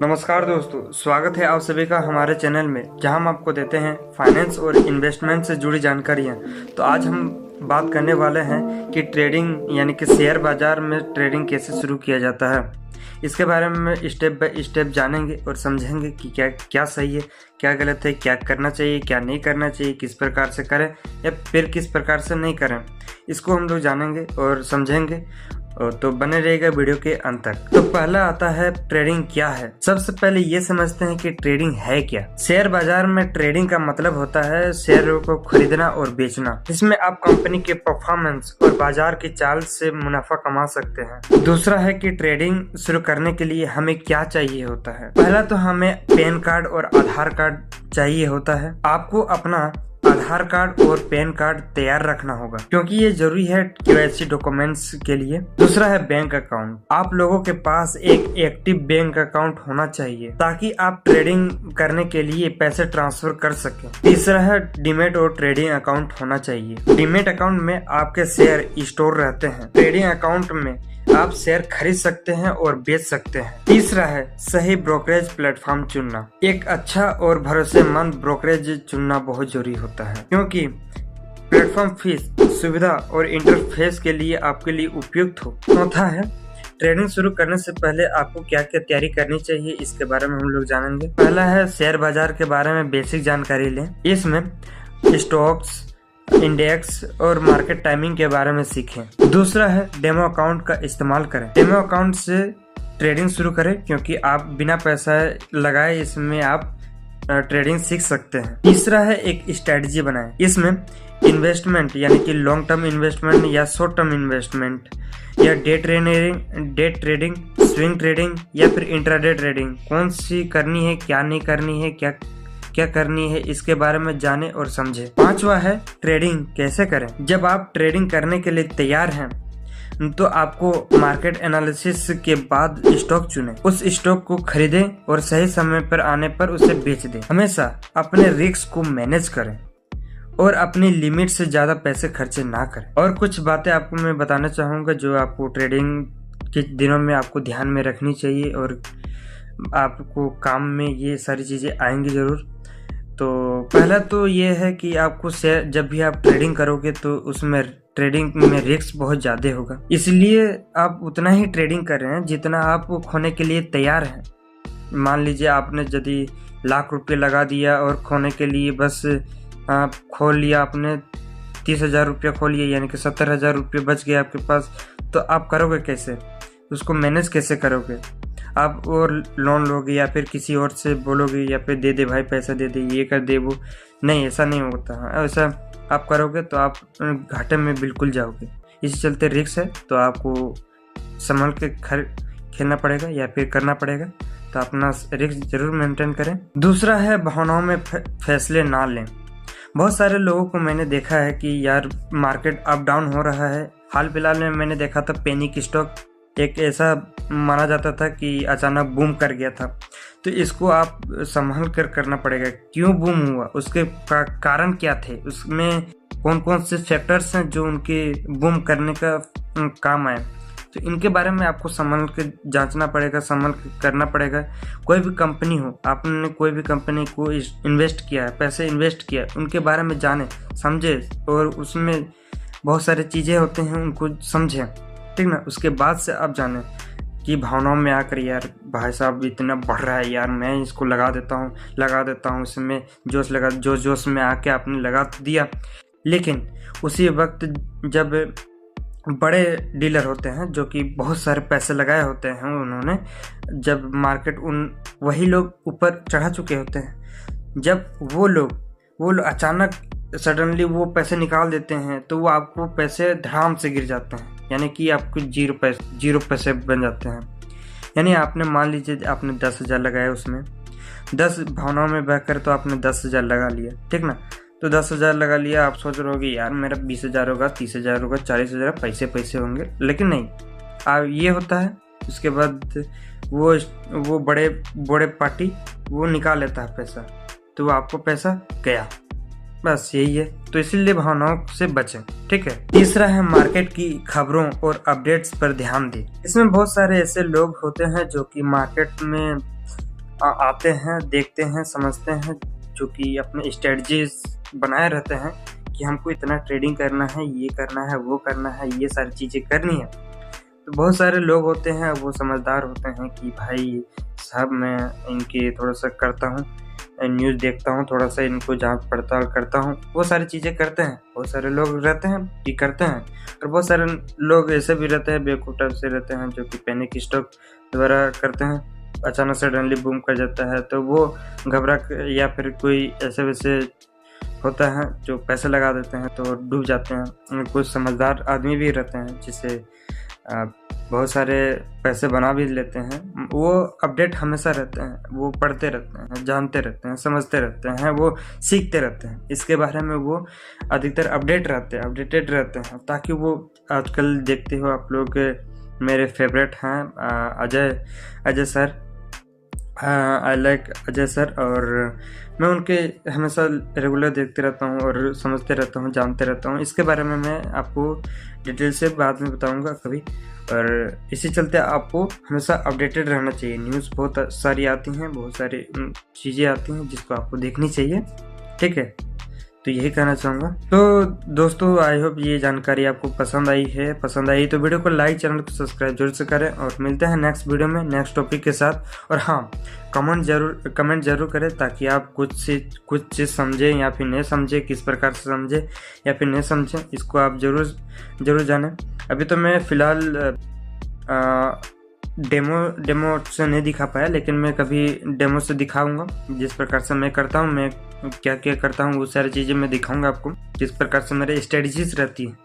नमस्कार दोस्तों, स्वागत है आप सभी का हमारे चैनल में, जहां हम आपको देते हैं फाइनेंस और इन्वेस्टमेंट से जुड़ी जानकारियां। तो आज हम बात करने वाले हैं कि ट्रेडिंग यानी कि शेयर बाजार में ट्रेडिंग कैसे शुरू किया जाता है। इसके बारे में स्टेप बाय स्टेप जानेंगे और समझेंगे कि क्या क्या सही है, क्या गलत है, क्या करना चाहिए, क्या नहीं करना चाहिए, किस प्रकार से करें या फिर किस प्रकार से नहीं करें। इसको हम लोग जानेंगे और समझेंगे, तो बने रहेगा वीडियो के अंत तक। तो पहला आता है ट्रेडिंग क्या है। सबसे पहले ये समझते हैं कि ट्रेडिंग है क्या। शेयर बाजार में ट्रेडिंग का मतलब होता है शेयरों को खरीदना और बेचना। इसमें आप कंपनी के परफॉर्मेंस और बाजार की चाल से मुनाफा कमा सकते हैं। दूसरा है कि ट्रेडिंग शुरू करने के लिए हमें क्या चाहिए होता है। पहला तो हमें पैन कार्ड और आधार कार्ड चाहिए होता है। आपको अपना आधार कार्ड और पैन कार्ड तैयार रखना होगा, क्योंकि ये जरूरी है केवाईसी डॉक्यूमेंट्स के लिए। दूसरा है बैंक अकाउंट। आप लोगों के पास एक एक्टिव बैंक अकाउंट होना चाहिए ताकि आप ट्रेडिंग करने के लिए पैसे ट्रांसफर कर सकें। तीसरा है डीमेट और ट्रेडिंग अकाउंट होना चाहिए। डीमेट अकाउंट में आपके शेयर स्टोर रहते हैं। ट्रेडिंग अकाउंट में आप शेयर खरीद सकते हैं और बेच सकते हैं। तीसरा है सही ब्रोकरेज प्लेटफॉर्म चुनना। एक अच्छा और भरोसेमंद ब्रोकरेज चुनना बहुत जरूरी होता है, क्योंकि प्लेटफॉर्म फीस, सुविधा और इंटरफेस के लिए आपके लिए उपयुक्त हो। चौथा है ट्रेडिंग शुरू करने से पहले आपको क्या क्या तैयारी करनी चाहिए, इसके बारे में हम लोग जानेंगे। पहला है शेयर बाजार के बारे में बेसिक जानकारी लें। इसमें स्टॉक्स, इंडेक्स और मार्केट टाइमिंग के बारे में सीखें। दूसरा है डेमो अकाउंट का इस्तेमाल करें। डेमो अकाउंट से ट्रेडिंग शुरू करें, क्योंकि आप बिना पैसा लगाए इसमें आप ट्रेडिंग सीख सकते हैं। तीसरा है एक स्ट्रेटजी बनाएं। इसमें इन्वेस्टमेंट यानी कि लॉन्ग टर्म इन्वेस्टमेंट या शॉर्ट टर्म इन्वेस्टमेंट या डे ट्रेडिंग, स्विंग ट्रेडिंग या फिर इंट्राडे ट्रेडिंग कौन सी करनी है, क्या नहीं करनी है, क्या करनी है, इसके बारे में जाने और समझे। पांचवा है ट्रेडिंग कैसे करें। जब आप ट्रेडिंग करने के लिए तैयार हैं तो आपको मार्केट एनालिसिस के बाद स्टॉक चुनें। उस स्टॉक को खरीदें और सही समय पर आने पर उसे बेच दें। हमेशा अपने रिस्क को मैनेज करें और अपनी लिमिट से ज्यादा पैसे खर्चे ना करें। और कुछ बातें आपको मैं बताना चाहूंगा जो आपको ट्रेडिंग के दिनों में आपको ध्यान में रखनी चाहिए और आपको काम में ये सारी चीजें आएंगी जरूर। तो पहला तो ये है कि आपको शेयर, जब भी आप ट्रेडिंग करोगे तो उसमें ट्रेडिंग में रिस्क बहुत ज्यादा होगा, इसलिए आप उतना ही ट्रेडिंग कर रहे हैं जितना आप खोने के लिए तैयार हैं। मान लीजिए आपने यदि लाख रुपये लगा दिया और खोने के लिए बस खोल लिया, आपने 30,000 रुपया खो लिया, यानी कि 70,000 रुपये बच गए आपके पास, तो आप करोगे कैसे, उसको मैनेज कैसे करोगे। आप और लोन लोगे या फिर किसी और से बोलोगे या फिर दे दे भाई पैसा दे दे, ये कर दे वो, नहीं, ऐसा नहीं होता। ऐसा आप करोगे तो आप घाटे में बिल्कुल जाओगे। इसी चलते रिस्क है, तो आपको संभल के खेलना पड़ेगा या फिर करना पड़ेगा। तो अपना रिस्क जरूर मेंटेन करें। दूसरा है भावनाओं में फैसले ना लें। बहुत सारे लोगों को मैंने देखा है कि यार मार्केट अप डाउन हो रहा है। हाल फिलहाल में मैंने देखा था पैनिक स्टॉक एक ऐसा माना जाता था कि अचानक बूम कर गया था। तो इसको आप संभल कर करना पड़ेगा। क्यों बूम हुआ, उसके कारण क्या थे, उसमें कौन कौन से फैक्टर्स हैं जो उनके बूम करने का काम आए, तो इनके बारे में आपको संभल के जांचना पड़ेगा, संभल के करना पड़ेगा। कोई भी कंपनी हो, आपने कोई भी कंपनी को इन्वेस्ट किया है, पैसे इन्वेस्ट किया, उनके बारे में जाने समझे और उसमें बहुत सारी चीज़ें होते हैं उनको समझें, ठीक ना। उसके बाद से आप जाने कि भावनाओं में आकर यार भाई साहब इतना बढ़ रहा है यार, मैं इसको लगा देता हूँ, इसमें जोश में आके आपने लगा दिया। लेकिन उसी वक्त जब बड़े डीलर होते हैं जो कि बहुत सारे पैसे लगाए होते हैं, उन्होंने जब मार्केट वही लोग ऊपर चढ़ा चुके होते हैं, जब वो लोग अचानक सडनली वो पैसे निकाल देते हैं तो वो आपको पैसे धड़ाम से गिर जाते हैं, यानी कि आपको जीरो पैसे बन जाते हैं। यानी आपने मान लीजिए आपने 10,000 लगाए, उसमें 10 भावनाओं में बहकर तो आपने 10,000 लगा लिया, ठीक ना। तो 10,000 लगा लिया, आप सोच रहे होगे यार मेरा 20,000 होगा, 30,000 होगा, 40,000 पैसे होंगे, लेकिन नहीं। अब ये होता है, उसके बाद वो बड़े पार्टी वो निकाल लेता है पैसा, तो आपको पैसा गया, बस यही है। तो इसीलिए भावनाओं से बचें, ठीक है। तीसरा है मार्केट की खबरों और अपडेट्स पर ध्यान दें। इसमें बहुत सारे ऐसे लोग होते हैं जो कि मार्केट में आते हैं, देखते हैं, समझते हैं, जो कि अपने स्ट्रेटजीज बनाए रहते हैं कि हमको इतना ट्रेडिंग करना है, ये करना है, वो करना है, ये सारी चीज़ें करनी है। तो बहुत सारे लोग होते हैं, वो समझदार होते हैं कि भाई साहब मैं इनकी थोड़ा सा करता हूँ, न्यूज़ देखता हूँ, थोड़ा सा इनको जांच पड़ताल करता हूँ, वो सारी चीज़ें करते हैं। बहुत सारे लोग रहते हैं कि करते हैं, और बहुत सारे लोग ऐसे भी रहते हैं, बेवकूफ़ टाइप से रहते हैं, जो कि पैनिक स्टॉक द्वारा करते हैं। अचानक सडनली बूम कर जाता है तो वो घबरा या फिर कोई ऐसे वैसे होता है जो पैसे लगा देते हैं तो डूब जाते हैं। कुछ समझदार आदमी भी रहते हैं जिससे बहुत सारे पैसे बना भी लेते हैं। वो अपडेट हमेशा रहते हैं, वो पढ़ते रहते हैं, जानते रहते हैं, समझते रहते हैं, वो सीखते रहते हैं, इसके बारे में वो अधिकतर अपडेटेड रहते हैं, ताकि वो आजकल देखते हो आप लोग, मेरे फेवरेट हैं Ajay sir. I like Ajay sir, और मैं उनके हमेशा रेगुलर देखते रहता हूँ और समझते रहता हूँ, जानते रहता हूँ। इसके बारे में मैं आपको डिटेल से बाद में बताऊँगा कभी। और इसी चलते आपको हमेशा अपडेटेड रहना चाहिए। न्यूज़ बहुत सारी आती हैं, बहुत सारी चीज़ें आती हैं जिसको आपको देखनी चाहिए, ठीक है। तो यही कहना चाहूँगा। तो दोस्तों, आई होप ये जानकारी आपको पसंद आई तो वीडियो को लाइक, चैनल को सब्सक्राइब जरूर से करें, और मिलते हैं नेक्स्ट वीडियो में नेक्स्ट टॉपिक के साथ। और हाँ, कमेंट जरूर करें, ताकि आप कुछ चीज़ समझें या फिर नहीं समझें, किस प्रकार से समझें या फिर नहीं समझें, इसको आप जरूर जानें। अभी तो मैं फ़िलहाल डेमो से नहीं दिखा पाया, लेकिन मैं कभी डेमो से दिखाऊंगा। जिस प्रकार से मैं करता हूँ, मैं क्या क्या करता हूँ, वो सारी चीज़ें मैं दिखाऊंगा आपको, किस प्रकार से मेरे स्ट्रेटजीज रहती है।